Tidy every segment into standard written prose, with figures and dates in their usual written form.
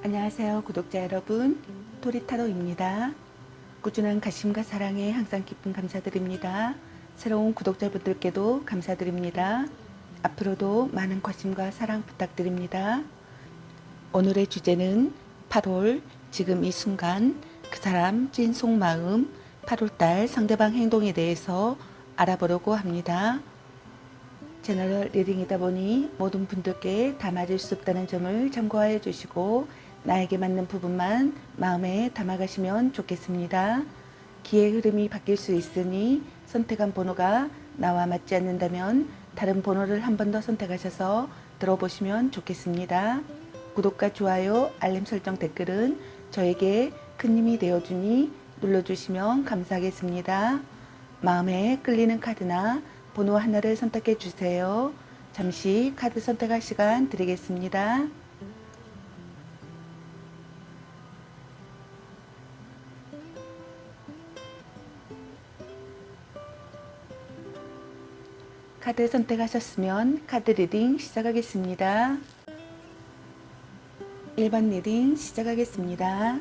안녕하세요, 구독자 여러분. 토리타로입니다. 꾸준한 관심과 사랑에 항상 기쁨 감사드립니다. 새로운 구독자분들께도 감사드립니다. 앞으로도 많은 관심과 사랑 부탁드립니다. 오늘의 주제는 8월 지금 이 순간 그 사람 찐 속마음 8월달 상대방 행동에 대해서 알아보려고 합니다. 제너럴 리딩이다 보니 모든 분들께 다 맞을 수 없다는 점을 참고하여 주시고 나에게 맞는 부분만 마음에 담아가시면 좋겠습니다. 기의 흐름이 바뀔 수 있으니 선택한 번호가 나와 맞지 않는다면 다른 번호를 한 번 더 선택하셔서 들어보시면 좋겠습니다. 구독과 좋아요, 알림 설정, 댓글은 저에게 큰 힘이 되어주니 눌러주시면 감사하겠습니다. 마음에 끌리는 카드나 번호 하나를 선택해 주세요. 잠시 카드 선택할 시간 드리겠습니다. 카드 선택하셨으면 카드 리딩 시작하겠습니다. 1번 리딩 시작하겠습니다.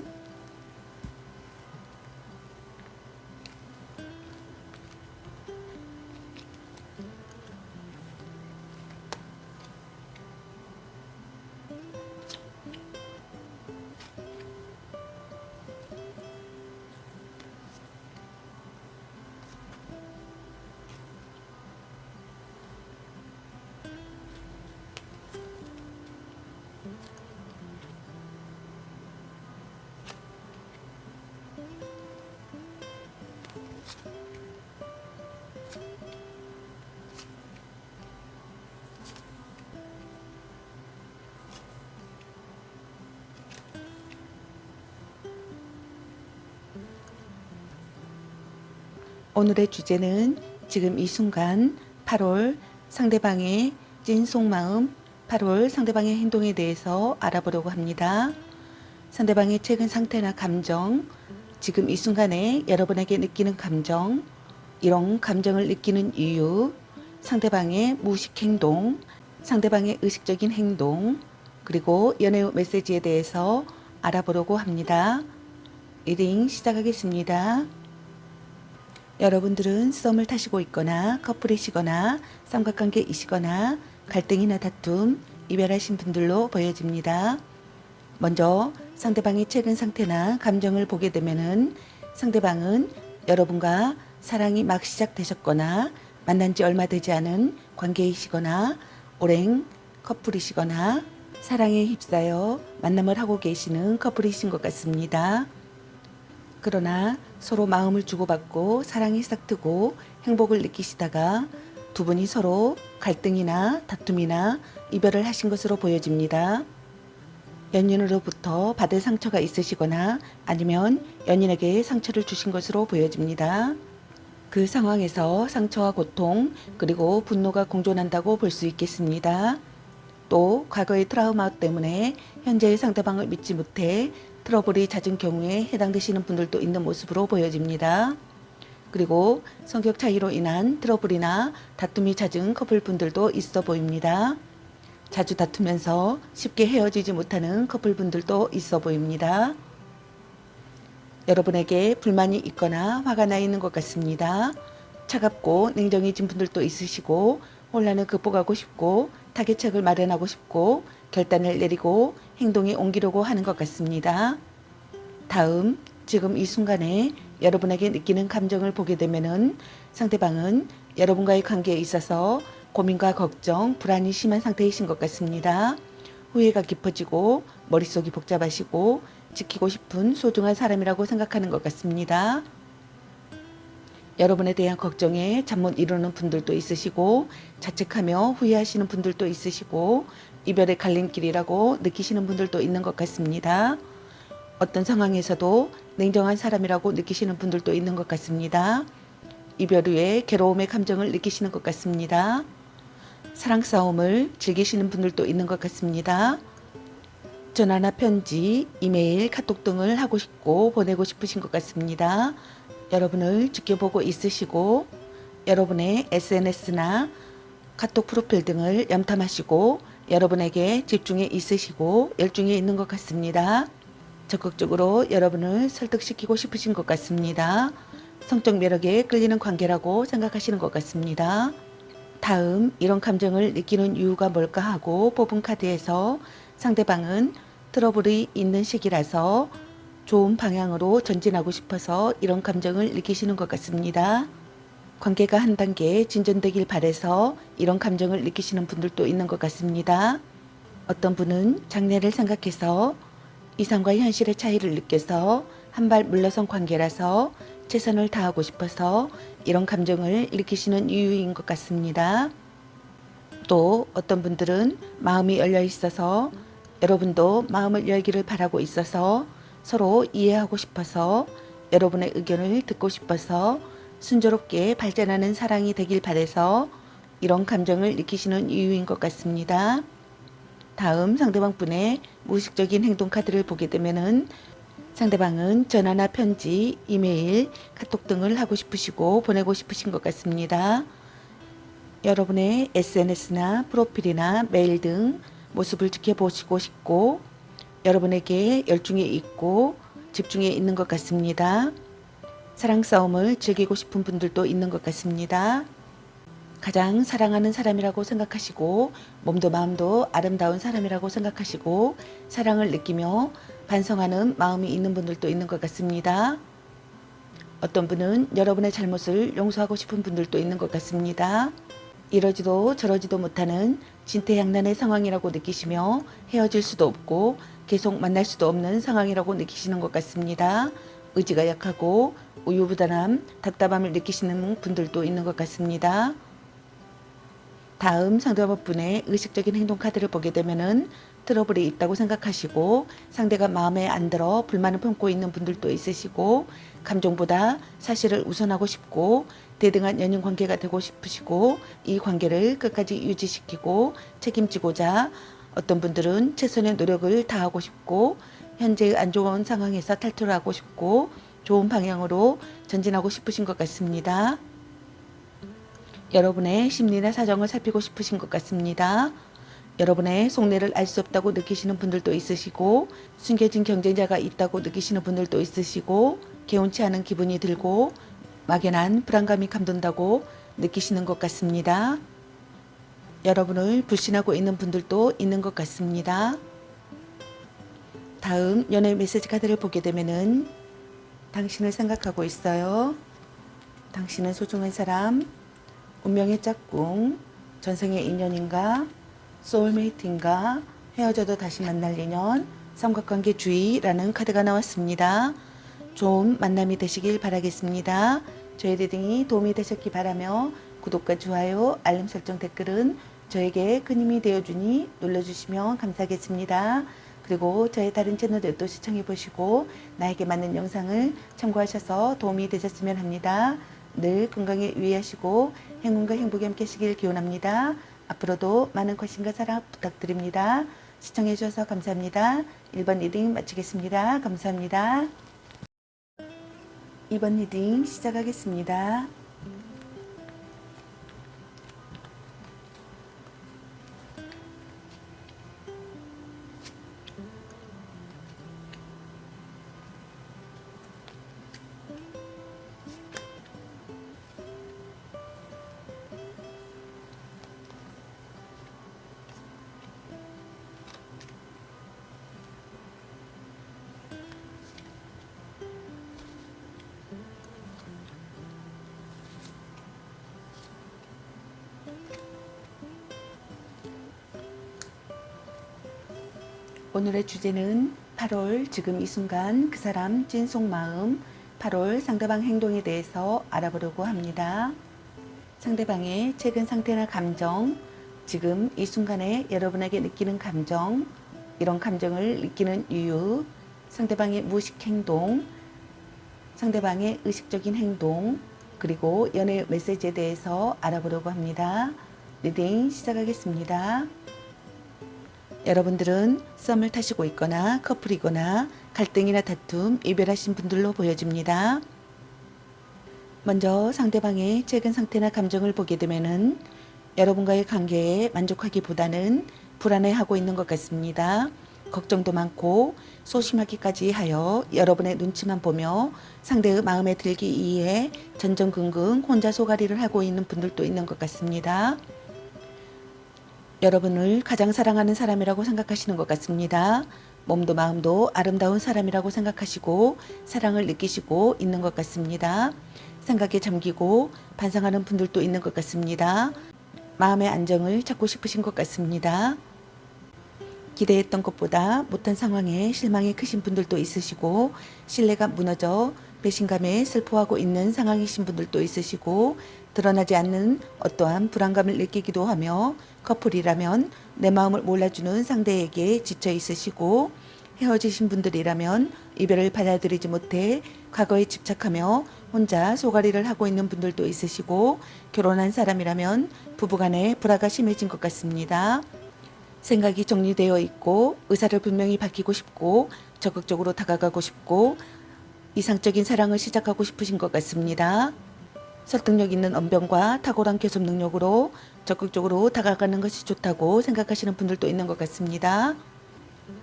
오늘의 주제는 지금 이 순간 8월 상대방의 찐 속마음 8월 상대방의 행동에 대해서 알아보려고 합니다. 상대방의 최근 상태나 감정, 지금 이 순간에 여러분에게 느끼는 감정, 이런 감정을 느끼는 이유, 상대방의 무의식 행동, 상대방의 의식적인 행동, 그리고 연애 메시지에 대해서 알아보려고 합니다. 리딩 시작하겠습니다. 여러분들은 썸을 타시고 있거나 커플이시거나 삼각관계이시거나 갈등이나 다툼, 이별하신 분들로 보여집니다. 먼저 상대방의 최근 상태나 감정을 보게 되면은 상대방은 여러분과 사랑이 막 시작되셨거나 만난 지 얼마 되지 않은 관계이시거나 오랜 커플이시거나 사랑에 휩싸여 만남을 하고 계시는 커플이신 것 같습니다. 그러나 서로 마음을 주고받고 사랑이 싹트고 행복을 느끼시다가 두 분이 서로 갈등이나 다툼이나 이별을 하신 것으로 보여집니다. 연인으로부터 받을 상처가 있으시거나 아니면 연인에게 상처를 주신 것으로 보여집니다. 그 상황에서 상처와 고통 그리고 분노가 공존한다고 볼 수 있겠습니다. 또 과거의 트라우마 때문에 현재의 상대방을 믿지 못해 트러블이 잦은 경우에 해당되시는 분들도 있는 모습으로 보여집니다. 그리고 성격 차이로 인한 트러블이나 다툼이 잦은 커플분들도 있어 보입니다. 자주 다투면서 쉽게 헤어지지 못하는 커플분들도 있어 보입니다. 여러분에게 불만이 있거나 화가 나 있는 것 같습니다. 차갑고 냉정해진 분들도 있으시고 혼란을 극복하고 싶고 타개책을 마련하고 싶고 결단을 내리고 행동에 옮기려고 하는 것 같습니다. 다음 지금 이 순간에 여러분에게 느끼는 감정을 보게 되면은 상대방은 여러분과의 관계에 있어서 고민과 걱정, 불안이 심한 상태이신 것 같습니다. 후회가 깊어지고 머릿속이 복잡하시고 지키고 싶은 소중한 사람이라고 생각하는 것 같습니다. 여러분에 대한 걱정에 잠 못 이루는 분들도 있으시고 자책하며 후회하시는 분들도 있으시고 이별의 갈림길이라고 느끼시는 분들도 있는 것 같습니다. 어떤 상황에서도 냉정한 사람이라고 느끼시는 분들도 있는 것 같습니다. 이별 후에 괴로움의 감정을 느끼시는 것 같습니다. 사랑 싸움을 즐기시는 분들도 있는 것 같습니다. 전화나 편지, 이메일, 카톡 등을 하고 싶고 보내고 싶으신 것 같습니다. 여러분을 지켜보고 있으시고 여러분의 SNS나 카톡 프로필 등을 염탐하시고 여러분에게 집중해 있으시고 열중해 있는 것 같습니다. 적극적으로 여러분을 설득시키고 싶으신 것 같습니다. 성적 매력에 끌리는 관계라고 생각하시는 것 같습니다. 다음 이런 감정을 느끼는 이유가 뭘까 하고 뽑은 카드에서 상대방은 트러블이 있는 시기라서 좋은 방향으로 전진하고 싶어서 이런 감정을 느끼시는 것 같습니다. 관계가 한 단계 진전되길 바래서 이런 감정을 느끼시는 분들도 있는 것 같습니다. 어떤 분은 장래를 생각해서 이상과 현실의 차이를 느껴서 한 발 물러선 관계라서 최선을 다하고 싶어서 이런 감정을 느끼시는 이유인 것 같습니다. 또 어떤 분들은 마음이 열려 있어서 여러분도 마음을 열기를 바라고 있어서 서로 이해하고 싶어서 여러분의 의견을 듣고 싶어서 순조롭게 발전하는 사랑이 되길 바라서 이런 감정을 느끼시는 이유인 것 같습니다. 다음 상대방 분의 무의식적인 행동 카드를 보게 되면은 상대방은 전화나 편지, 이메일, 카톡 등을 하고 싶으시고 보내고 싶으신 것 같습니다. 여러분의 SNS나 프로필이나 메일 등 모습을 지켜보시고 싶고 여러분에게 열중해 있고 집중해 있는 것 같습니다. 사랑 싸움을 즐기고 싶은 분들도 있는 것 같습니다. 가장 사랑하는 사람이라고 생각하시고 몸도 마음도 아름다운 사람이라고 생각하시고 사랑을 느끼며 반성하는 마음이 있는 분들도 있는 것 같습니다. 어떤 분은 여러분의 잘못을 용서하고 싶은 분들도 있는 것 같습니다. 이러지도 저러지도 못하는 진퇴양난의 상황이라고 느끼시며 헤어질 수도 없고 계속 만날 수도 없는 상황이라고 느끼시는 것 같습니다. 의지가 약하고 우유부단함, 답답함을 느끼시는 분들도 있는 것 같습니다. 다음 상대방 분의 의식적인 행동 카드를 보게 되면은 트러블이 있다고 생각하시고 상대가 마음에 안 들어 불만을 품고 있는 분들도 있으시고 감정보다 사실을 우선하고 싶고 대등한 연인 관계가 되고 싶으시고 이 관계를 끝까지 유지시키고 책임지고자 어떤 분들은 최선의 노력을 다하고 싶고 현재의 안 좋은 상황에서 탈출을 하고 싶고 좋은 방향으로 전진하고 싶으신 것 같습니다. 여러분의 심리나 사정을 살피고 싶으신 것 같습니다. 여러분의 속내를 알 수 없다고 느끼시는 분들도 있으시고 숨겨진 경쟁자가 있다고 느끼시는 분들도 있으시고 개운치 않은 기분이 들고 막연한 불안감이 감돈다고 느끼시는 것 같습니다. 여러분을 불신하고 있는 분들도 있는 것 같습니다. 다음 연애 메시지 카드를 보게 되면은 당신을 생각하고 있어요. 당신은 소중한 사람, 운명의 짝꿍, 전생의 인연인가, 소울메이트인가, 헤어져도 다시 만날 인연, 삼각관계 주의라는 카드가 나왔습니다. 좋은 만남이 되시길 바라겠습니다. 저희 리딩이 도움이 되셨기 바라며 구독과 좋아요, 알림 설정 댓글은 저에게 큰 힘이 되어주니 눌러주시면 감사하겠습니다. 그리고 저의 다른 채널들도 시청해보시고 나에게 맞는 영상을 참고하셔서 도움이 되셨으면 합니다. 늘 건강에 유의하시고 행운과 행복이 함께 하시길 기원합니다. 앞으로도 많은 관심과 사랑 부탁드립니다. 시청해 주셔서 감사합니다. 1번 리딩 마치겠습니다. 감사합니다. 2번 리딩 시작하겠습니다. 오늘의 주제는 8월 지금 이 순간 그 사람 찐 속마음 8월 상대방 행동에 대해서 알아보려고 합니다. 상대방의 최근 상태나 감정, 지금 이 순간에 여러분에게 느끼는 감정, 이런 감정을 느끼는 이유, 상대방의 무의식 행동, 상대방의 의식적인 행동, 그리고 연애 메시지에 대해서 알아보려고 합니다. 리딩 시작하겠습니다. 여러분들은 썸을 타시고 있거나 커플이거나 갈등이나 다툼, 이별하신 분들로 보여집니다. 먼저 상대방의 최근 상태나 감정을 보게 되면은 여러분과의 관계에 만족하기보다는 불안해하고 있는 것 같습니다. 걱정도 많고 소심하기까지 하여 여러분의 눈치만 보며 상대의 마음에 들기 위해 전전긍긍 혼자 소가리를 하고 있는 분들도 있는 것 같습니다. 여러분을 가장 사랑하는 사람이라고 생각하시는 것 같습니다. 몸도 마음도 아름다운 사람이라고 생각하시고 사랑을 느끼시고 있는 것 같습니다. 생각에 잠기고 반성하는 분들도 있는 것 같습니다. 마음의 안정을 찾고 싶으신 것 같습니다. 기대했던 것보다 못한 상황에 실망이 크신 분들도 있으시고 신뢰가 무너져 배신감에 슬퍼하고 있는 상황이신 분들도 있으시고 드러나지 않는 어떠한 불안감을 느끼기도 하며 커플이라면 내 마음을 몰라주는 상대에게 지쳐 있으시고 헤어지신 분들이라면 이별을 받아들이지 못해 과거에 집착하며 혼자 소가리를 하고 있는 분들도 있으시고 결혼한 사람이라면 부부간의 불화가 심해진 것 같습니다. 생각이 정리되어 있고 의사를 분명히 밝히고 싶고 적극적으로 다가가고 싶고 이상적인 사랑을 시작하고 싶으신 것 같습니다. 설득력 있는 언변과 탁월한 교섭 능력으로 적극적으로 다가가는 것이 좋다고 생각하시는 분들도 있는 것 같습니다.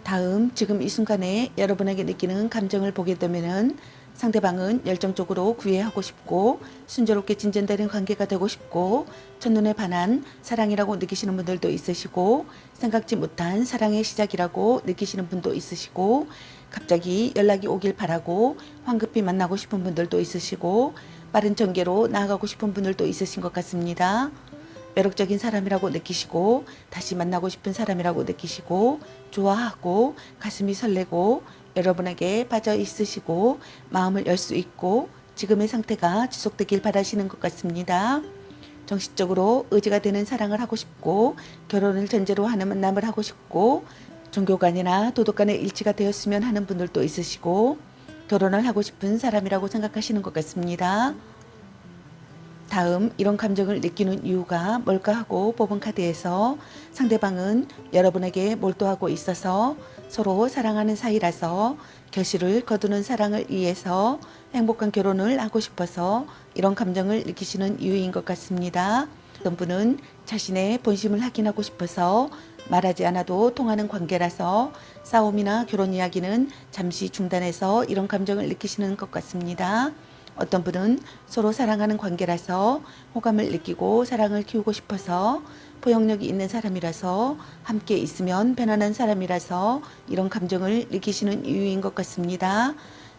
다음 지금 이 순간에 여러분에게 느끼는 감정을 보게 되면은 상대방은 열정적으로 구애하고 싶고 순조롭게 진전되는 관계가 되고 싶고 첫눈에 반한 사랑이라고 느끼시는 분들도 있으시고 생각지 못한 사랑의 시작이라고 느끼시는 분도 있으시고 갑자기 연락이 오길 바라고 황급히 만나고 싶은 분들도 있으시고 빠른 전개로 나아가고 싶은 분들도 있으신 것 같습니다. 매력적인 사람이라고 느끼시고 다시 만나고 싶은 사람이라고 느끼시고 좋아하고 가슴이 설레고 여러분에게 빠져 있으시고 마음을 열 수 있고 지금의 상태가 지속되길 바라시는 것 같습니다. 정신적으로 의지가 되는 사랑을 하고 싶고 결혼을 전제로 하는 만남을 하고 싶고 종교관이나 도덕관의 일치가 되었으면 하는 분들도 있으시고 결혼을 하고 싶은 사람이라고 생각하시는 것 같습니다. 다음 이런 감정을 느끼는 이유가 뭘까 하고 뽑은 카드에서 상대방은 여러분에게 몰두하고 있어서 서로 사랑하는 사이라서 결실을 거두는 사랑을 위해서 행복한 결혼을 하고 싶어서 이런 감정을 느끼시는 이유인 것 같습니다. 어떤 분은 자신의 본심을 확인하고 싶어서 말하지 않아도 통하는 관계라서 싸움이나 결혼 이야기는 잠시 중단해서 이런 감정을 느끼시는 것 같습니다. 어떤 분은 서로 사랑하는 관계라서 호감을 느끼고 사랑을 키우고 싶어서 포용력이 있는 사람이라서 함께 있으면 편안한 사람이라서 이런 감정을 느끼시는 이유인 것 같습니다.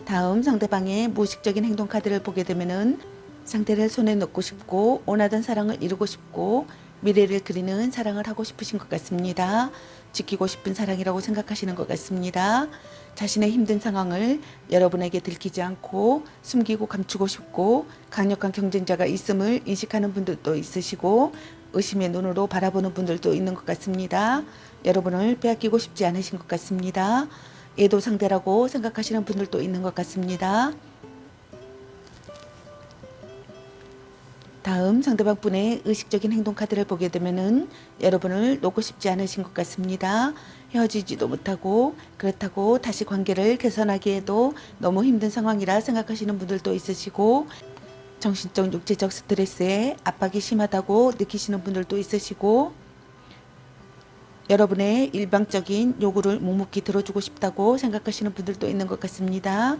다음 상대방의 무의식적인 행동 카드를 보게 되면은 상대를 손에 넣고 싶고 원하던 사랑을 이루고 싶고 미래를 그리는 사랑을 하고 싶으신 것 같습니다. 지키고 싶은 사랑이라고 생각하시는 것 같습니다. 자신의 힘든 상황을 여러분에게 들키지 않고 숨기고 감추고 싶고 강력한 경쟁자가 있음을 인식하는 분들도 있으시고 의심의 눈으로 바라보는 분들도 있는 것 같습니다. 여러분을 빼앗기고 싶지 않으신 것 같습니다. 애도 상대라고 생각하시는 분들도 있는 것 같습니다. 다음 상대방 분의 의식적인 행동 카드를 보게 되면은 여러분을 놓고 싶지 않으신 것 같습니다. 헤어지지도 못하고 그렇다고 다시 관계를 개선하기에도 너무 힘든 상황이라 생각하시는 분들도 있으시고 정신적 육체적 스트레스에 압박이 심하다고 느끼시는 분들도 있으시고 여러분의 일방적인 요구를 묵묵히 들어주고 싶다고 생각하시는 분들도 있는 것 같습니다.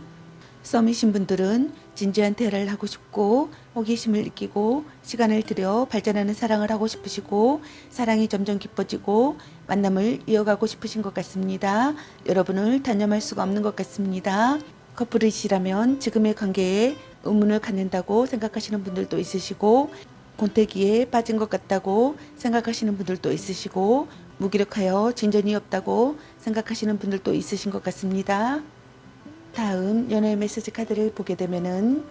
썸이신 분들은 진지한 대화를 하고 싶고 호기심을 느끼고 시간을 들여 발전하는 사랑을 하고 싶으시고 사랑이 점점 깊어지고 만남을 이어가고 싶으신 것 같습니다. 여러분을 단념할 수가 없는 것 같습니다. 커플이시라면 지금의 관계에 의문을 갖는다고 생각하시는 분들도 있으시고 권태기에 빠진 것 같다고 생각하시는 분들도 있으시고 무기력하여 진전이 없다고 생각하시는 분들도 있으신 것 같습니다. 다음 연애 메시지 카드를 보게 되면은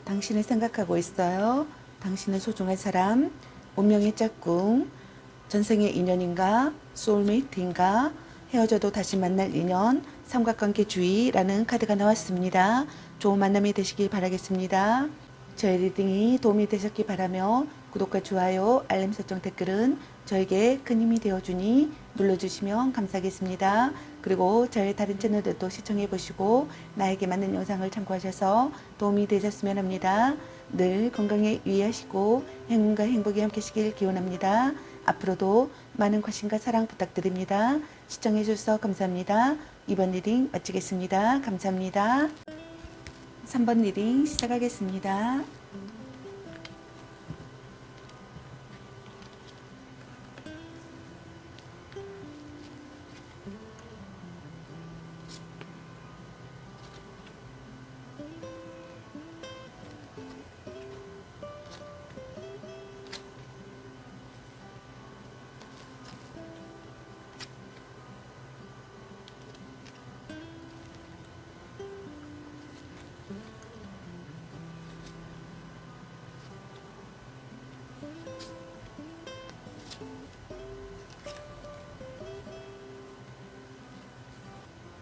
당신을 생각하고 있어요. 당신은 소중한 사람, 운명의 짝꿍, 전생의 인연인가, 소울메이트인가, 헤어져도 다시 만날 인연, 삼각관계 주의라는 카드가 나왔습니다. 좋은 만남이 되시길 바라겠습니다. 저의 리딩이 도움이 되셨길 바라며 구독과 좋아요, 알림 설정 댓글은 저에게 큰 힘이 되어주니 눌러주시면 감사하겠습니다. 그리고 저의 다른 채널들도 시청해 보시고 나에게 맞는 영상을 참고하셔서 도움이 되셨으면 합니다. 늘 건강에 유의하시고 행운과 행복이 함께 하시길 기원합니다. 앞으로도 많은 관심과 사랑 부탁드립니다. 시청해 주셔서 감사합니다. 2번 리딩 마치겠습니다. 감사합니다. 3번 리딩 시작하겠습니다.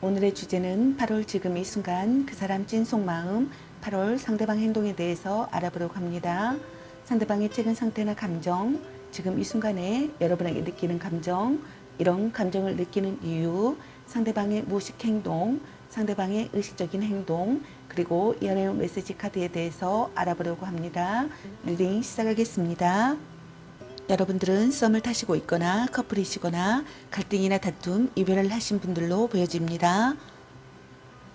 오늘의 주제는 8월 지금 이 순간 그 사람 찐 속마음 8월 상대방 행동에 대해서 알아보려고 합니다. 상대방의 최근 상태나 감정, 지금 이 순간에 여러분에게 느끼는 감정, 이런 감정을 느끼는 이유, 상대방의 무의식 행동, 상대방의 의식적인 행동, 그리고 연애 메시지 카드에 대해서 알아보려고 합니다. 리딩 시작하겠습니다. 여러분들은 썸을 타시고 있거나 커플이시거나 갈등이나 다툼, 이별을 하신 분들로 보여집니다.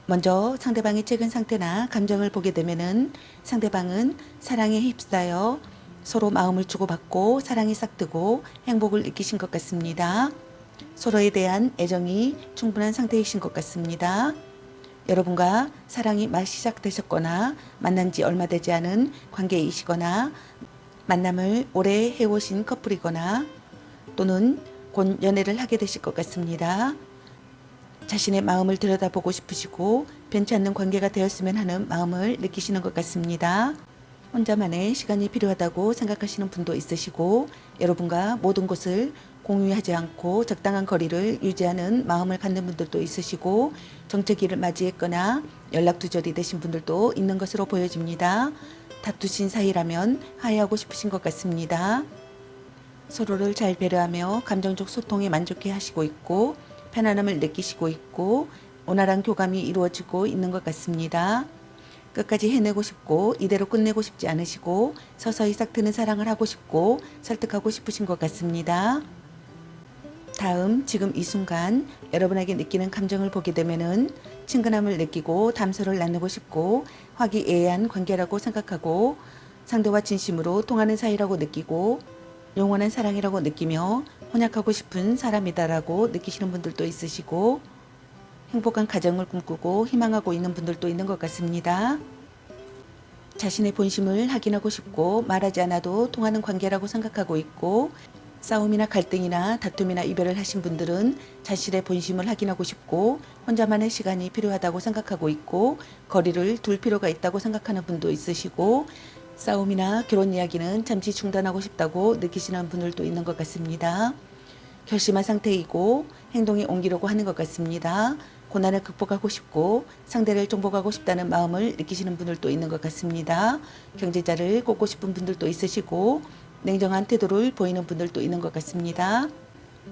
먼저 상대방의 최근 상태나 감정을 보게 되면은 상대방은 사랑에 휩싸여 서로 마음을 주고받고 사랑이 싹트고 행복을 느끼신 것 같습니다. 서로에 대한 애정이 충분한 상태이신 것 같습니다. 여러분과 사랑이 막 시작되셨거나 만난 지 얼마 되지 않은 관계이시거나 만남을 오래 해오신 커플이거나 또는 곧 연애를 하게 되실 것 같습니다. 자신의 마음을 들여다보고 싶으시고 변치 않는 관계가 되었으면 하는 마음을 느끼시는 것 같습니다. 혼자만의 시간이 필요하다고 생각하시는 분도 있으시고 여러분과 모든 것을 공유하지 않고 적당한 거리를 유지하는 마음을 갖는 분들도 있으시고 정체기를 맞이했거나 연락 두절이 되신 분들도 있는 것으로 보여집니다. 다투신 사이라면 화해하고 싶으신 것 같습니다. 서로를 잘 배려하며 감정적 소통에 만족해 하시고 있고 편안함을 느끼시고 있고 원활한 교감이 이루어지고 있는 것 같습니다. 끝까지 해내고 싶고 이대로 끝내고 싶지 않으시고 서서히 싹트는 사랑을 하고 싶고 설득하고 싶으신 것 같습니다. 다음 지금 이 순간 여러분에게 느끼는 감정을 보게 되면은 친근함을 느끼고 담소를 나누고 싶고 화기애애한 관계라고 생각하고 상대와 진심으로 통하는 사이라고 느끼고 영원한 사랑이라고 느끼며 혼약하고 싶은 사람이다라고 느끼시는 분들도 있으시고 행복한 가정을 꿈꾸고 희망하고 있는 분들도 있는 것 같습니다. 자신의 본심을 확인하고 싶고 말하지 않아도 통하는 관계라고 생각하고 있고 싸움이나 갈등이나 다툼이나 이별을 하신 분들은 자신의 본심을 확인하고 싶고 혼자만의 시간이 필요하다고 생각하고 있고 거리를 둘 필요가 있다고 생각하는 분도 있으시고 싸움이나 결혼 이야기는 잠시 중단하고 싶다고 느끼시는 분들도 있는 것 같습니다. 결심한 상태이고 행동에 옮기려고 하는 것 같습니다. 고난을 극복하고 싶고 상대를 정복하고 싶다는 마음을 느끼시는 분들도 있는 것 같습니다. 경제자를 꽂고 싶은 분들도 있으시고 냉정한 태도를 보이는 분들도 있는 것 같습니다.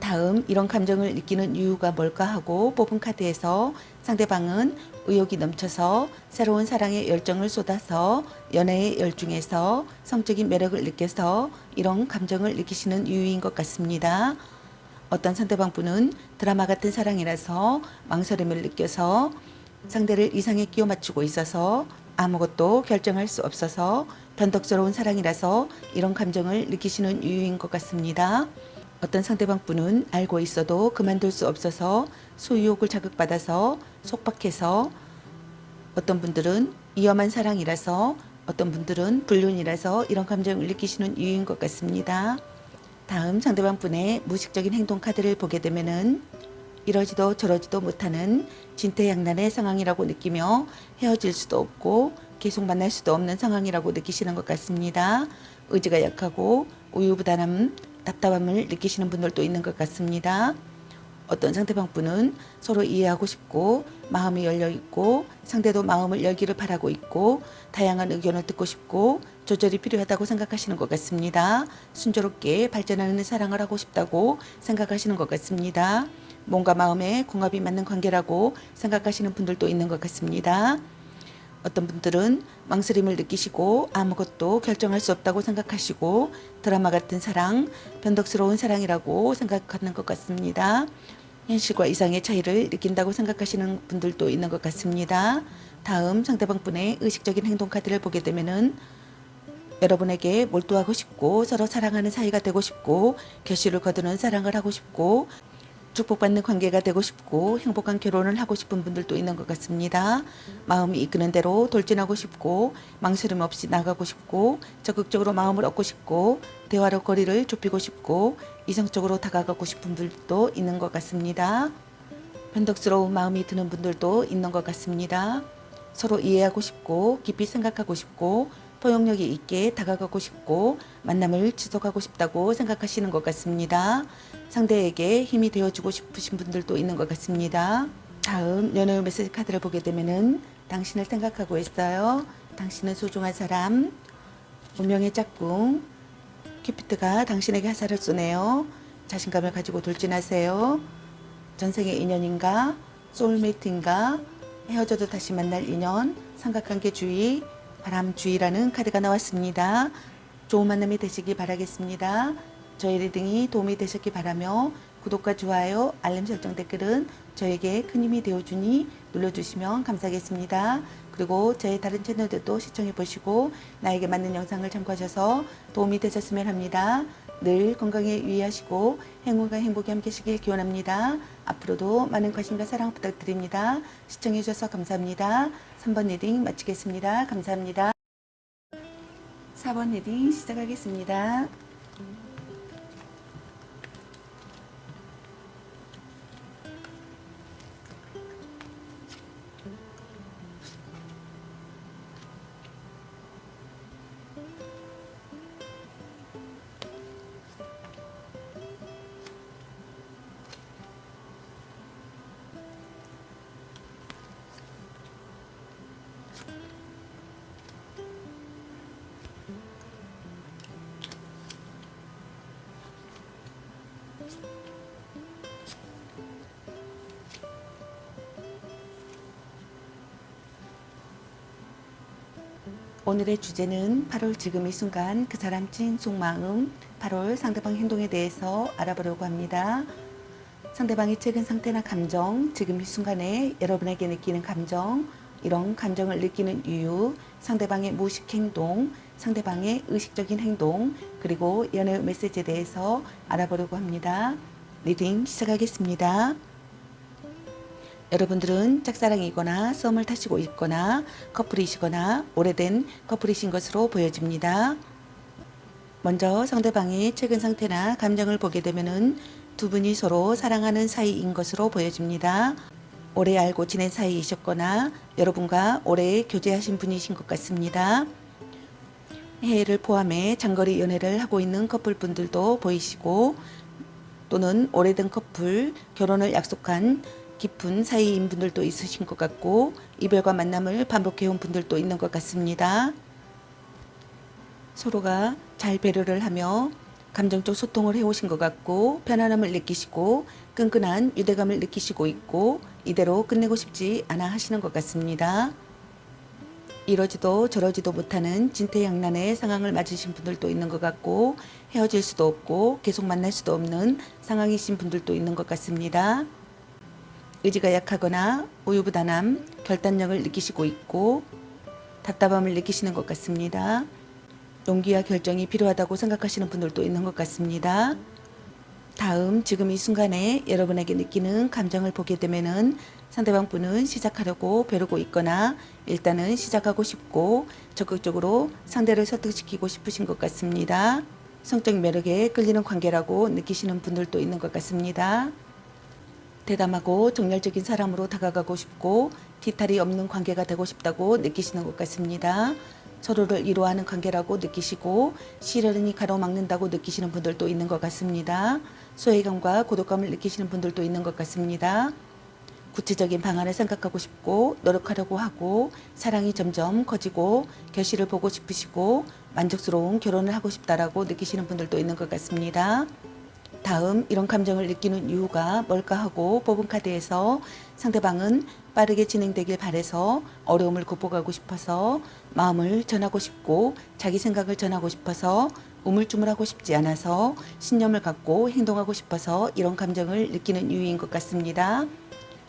다음 이런 감정을 느끼는 이유가 뭘까 하고 뽑은 카드에서 상대방은 의욕이 넘쳐서 새로운 사랑의 열정을 쏟아서 연애에 열중해서 성적인 매력을 느껴서 이런 감정을 느끼시는 이유인 것 같습니다. 어떤 상대방 분은 드라마 같은 사랑이라서 망설임을 느껴서 상대를 이상에 끼워 맞추고 있어서 아무것도 결정할 수 없어서 변덕스러운 사랑이라서 이런 감정을 느끼시는 이유인 것 같습니다. 어떤 상대방 분은 알고 있어도 그만둘 수 없어서 소유욕을 자극받아서 속박해서 어떤 분들은 위험한 사랑이라서 어떤 분들은 불륜이라서 이런 감정을 느끼시는 이유인 것 같습니다. 다음 상대방 분의 무의식적인 행동 카드를 보게 되면은 이러지도 저러지도 못하는 진퇴양난의 상황이라고 느끼며 헤어질 수도 없고 계속 만날 수도 없는 상황이라고 느끼시는 것 같습니다. 의지가 약하고 우유부단함, 답답함을 느끼시는 분들도 있는 것 같습니다. 어떤 상대방 분은 서로 이해하고 싶고 마음이 열려 있고 상대도 마음을 열기를 바라고 있고 다양한 의견을 듣고 싶고 조절이 필요하다고 생각하시는 것 같습니다. 순조롭게 발전하는 사랑을 하고 싶다고 생각하시는 것 같습니다. 몸과 마음의 궁합이 맞는 관계라고 생각하시는 분들도 있는 것 같습니다. 어떤 분들은 망설임을 느끼시고 아무것도 결정할 수 없다고 생각하시고 드라마 같은 사랑, 변덕스러운 사랑이라고 생각하는 것 같습니다. 현실과 이상의 차이를 느낀다고 생각하시는 분들도 있는 것 같습니다. 다음 상대방 분의 의식적인 행동 카드를 보게 되면은 여러분에게 몰두하고 싶고 서로 사랑하는 사이가 되고 싶고 결실을 거두는 사랑을 하고 싶고 축복받는 관계가 되고 싶고 행복한 결혼을 하고 싶은 분들도 있는 것 같습니다. 마음이 이끄는 대로 돌진하고 싶고 망설임 없이 나가고 싶고 적극적으로 마음을 얻고 싶고 대화로 거리를 좁히고 싶고 이성적으로 다가가고 싶은 분들도 있는 것 같습니다. 변덕스러운 마음이 드는 분들도 있는 것 같습니다. 서로 이해하고 싶고 깊이 생각하고 싶고 포용력이 있게 다가가고 싶고 만남을 지속하고 싶다고 생각하시는 것 같습니다. 상대에게 힘이 되어주고 싶으신 분들도 있는 것 같습니다. 다음 연애 메시지 카드를 보게 되면은 당신을 생각하고 있어요. 당신은 소중한 사람, 운명의 짝꿍, 큐피트가 당신에게 화살을 쏘네요. 자신감을 가지고 돌진하세요. 전생의 인연인가? 소울메이트인가? 헤어져도 다시 만날 인연, 삼각관계 주의, 바람 주의라는 카드가 나왔습니다. 좋은 만남이 되시기 바라겠습니다. 저희 리딩이 도움이 되셨기 바라며 구독과 좋아요, 알림 설정 댓글은 저에게 큰 힘이 되어주니 눌러주시면 감사하겠습니다. 그리고 저희 다른 채널들도 시청해 보시고 나에게 맞는 영상을 참고하셔서 도움이 되셨으면 합니다. 늘 건강에 유의하시고 행운과 행복이 함께 하시길 기원합니다. 앞으로도 많은 관심과 사랑 부탁드립니다. 시청해 주셔서 감사합니다. 3번 리딩 마치겠습니다. 감사합니다. 4번 리딩 시작하겠습니다. 오늘의 주제는 8월 지금 이 순간 그 사람 찐 속마음 8월 상대방 행동에 대해서 알아보려고 합니다. 상대방의 최근 상태나 감정, 지금 이 순간에 여러분에게 느끼는 감정, 이런 감정을 느끼는 이유, 상대방의 무의식 행동, 상대방의 의식적인 행동, 그리고 연애 메시지에 대해서 알아보려고 합니다. 리딩 시작하겠습니다. 여러분들은 짝사랑이거나 썸을 타시고 있거나 커플이시거나 오래된 커플이신 것으로 보여집니다. 먼저 상대방의 최근 상태나 감정을 보게 되면은 두 분이 서로 사랑하는 사이인 것으로 보여집니다. 오래 알고 지낸 사이이셨거나 여러분과 오래 교제하신 분이신 것 같습니다. 해외를 포함해 장거리 연애를 하고 있는 커플분들도 보이시고 또는 오래된 커플, 결혼을 약속한 깊은 사이인 분들도 있으신 것 같고 이별과 만남을 반복해온 분들도 있는 것 같습니다. 서로가 잘 배려를 하며 감정적 소통을 해오신 것 같고 편안함을 느끼시고 끈끈한 유대감을 느끼시고 있고 이대로 끝내고 싶지 않아 하시는 것 같습니다. 이러지도 저러지도 못하는 진퇴양난의 상황을 맞으신 분들도 있는 것 같고 헤어질 수도 없고 계속 만날 수도 없는 상황이신 분들도 있는 것 같습니다. 의지가 약하거나 우유부단함, 결단력을 느끼시고 있고 답답함을 느끼시는 것 같습니다. 용기와 결정이 필요하다고 생각하시는 분들도 있는 것 같습니다. 다음 지금 이 순간에 여러분에게 느끼는 감정을 보게 되면은 상대방 분은 시작하려고 벼르고 있거나 일단은 시작하고 싶고 적극적으로 상대를 설득시키고 싶으신 것 같습니다. 성적 매력에 끌리는 관계라고 느끼시는 분들도 있는 것 같습니다. 대담하고 정열적인 사람으로 다가가고 싶고 뒤탈이 없는 관계가 되고 싶다고 느끼시는 것 같습니다. 서로를 이루어하는 관계라고 느끼시고 시련이 가로막는다고 느끼시는 분들도 있는 것 같습니다. 소외감과 고독감을 느끼시는 분들도 있는 것 같습니다. 구체적인 방안을 생각하고 싶고 노력하려고 하고 사랑이 점점 커지고 결실을 보고 싶으시고 만족스러운 결혼을 하고 싶다라고 느끼시는 분들도 있는 것 같습니다. 다음 이런 감정을 느끼는 이유가 뭘까 하고 뽑은 카드에서 상대방은 빠르게 진행되길 바래서 어려움을 극복하고 싶어서 마음을 전하고 싶고 자기 생각을 전하고 싶어서 우물쭈물하고 싶지 않아서 신념을 갖고 행동하고 싶어서 이런 감정을 느끼는 이유인 것 같습니다.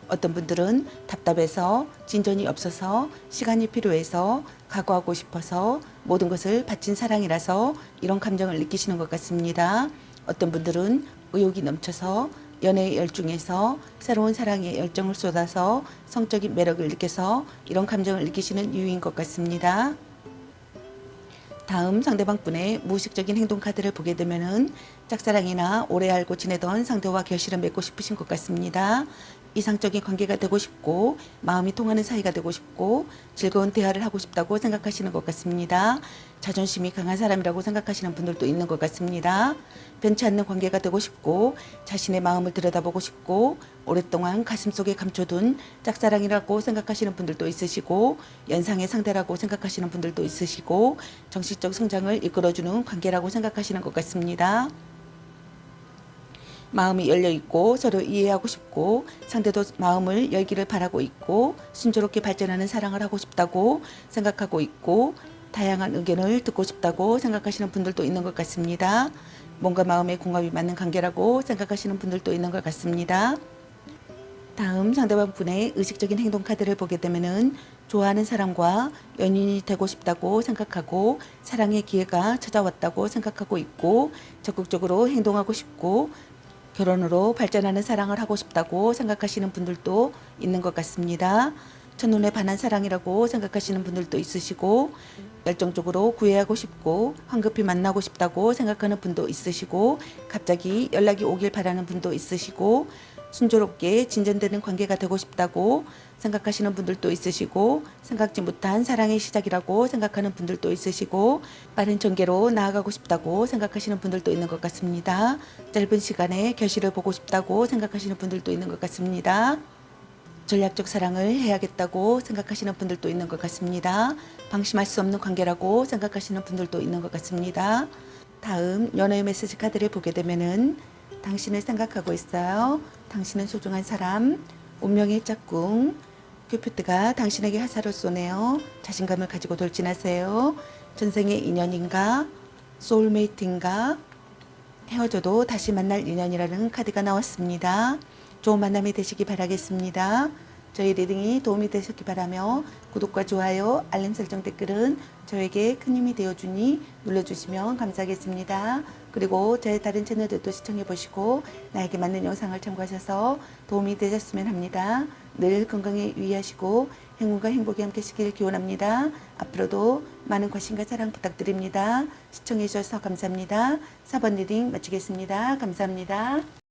어떤 분들은 답답해서 진전이 없어서 시간이 필요해서 각오하고 싶어서 모든 것을 바친 사랑이라서 이런 감정을 느끼시는 것 같습니다. 어떤 분들은 의욕이 넘쳐서 연애에 열중해서 새로운 사랑에 열정을 쏟아서 성적인 매력을 느껴서 이런 감정을 느끼시는 이유인 것 같습니다. 다음 상대방 분의 무의식적인 행동 카드를 보게 되면은 짝사랑이나 오래 알고 지내던 상대와 결실을 맺고 싶으신 것 같습니다. 이상적인 관계가 되고 싶고 마음이 통하는 사이가 되고 싶고 즐거운 대화를 하고 싶다고 생각하시는 것 같습니다. 자존심이 강한 사람이라고 생각하시는 분들도 있는 것 같습니다. 변치 않는 관계가 되고 싶고 자신의 마음을 들여다보고 싶고 오랫동안 가슴속에 감춰둔 짝사랑이라고 생각하시는 분들도 있으시고 연상의 상대라고 생각하시는 분들도 있으시고 정신적 성장을 이끌어주는 관계라고 생각하시는 것 같습니다. 마음이 열려 있고 서로 이해하고 싶고 상대도 마음을 열기를 바라고 있고 순조롭게 발전하는 사랑을 하고 싶다고 생각하고 있고 다양한 의견을 듣고 싶다고 생각하시는 분들도 있는 것 같습니다. 뭔가 마음의 궁합이 맞는 관계라고 생각하시는 분들도 있는 것 같습니다. 다음 상대방 분의 의식적인 행동 카드를 보게 되면은 좋아하는 사람과 연인이 되고 싶다고 생각하고 사랑의 기회가 찾아왔다고 생각하고 있고 적극적으로 행동하고 싶고 결혼으로 발전하는 사랑을 하고 싶다고 생각하시는 분들도 있는 것 같습니다. 첫눈에 반한 사랑이라고 생각하시는 분들도 있으시고 열정적으로 구애하고 싶고 황급히 만나고 싶다고 생각하는 분도 있으시고 갑자기 연락이 오길 바라는 분도 있으시고 순조롭게 진전되는 관계가 되고 싶다고 생각하시는 분들도 있으시고 생각지 못한 사랑의 시작이라고 생각하는 분들도 있으시고 빠른 전개로 나아가고 싶다고 생각하시는 분들도 있는 것 같습니다. 짧은 시간에 결실을 보고 싶다고 생각하시는 분들도 있는 것 같습니다. 전략적 사랑을 해야겠다고 생각하시는 분들도 있는 것 같습니다. 방심할 수 없는 관계라고 생각하시는 분들도 있는 것 같습니다. 다음 연애의 메시지 카드를 보게 되면은 당신을 생각하고 있어요. 당신은 소중한 사람, 운명의 짝꿍, 큐피드가 당신에게 화살을 쏘네요. 자신감을 가지고 돌진하세요. 전생의 인연인가, 소울메이트인가, 헤어져도 다시 만날 인연이라는 카드가 나왔습니다. 좋은 만남이 되시기 바라겠습니다. 저희 리딩이 도움이 되셨기 바라며 구독과 좋아요, 알림 설정 댓글은 저에게 큰 힘이 되어주니 눌러주시면 감사하겠습니다. 그리고 저의 다른 채널들도 시청해보시고 나에게 맞는 영상을 참고하셔서 도움이 되셨으면 합니다. 늘 건강에 유의하시고 행운과 행복이 함께하시길 기원합니다. 앞으로도 많은 관심과 사랑 부탁드립니다. 시청해주셔서 감사합니다. 4번 리딩 마치겠습니다. 감사합니다.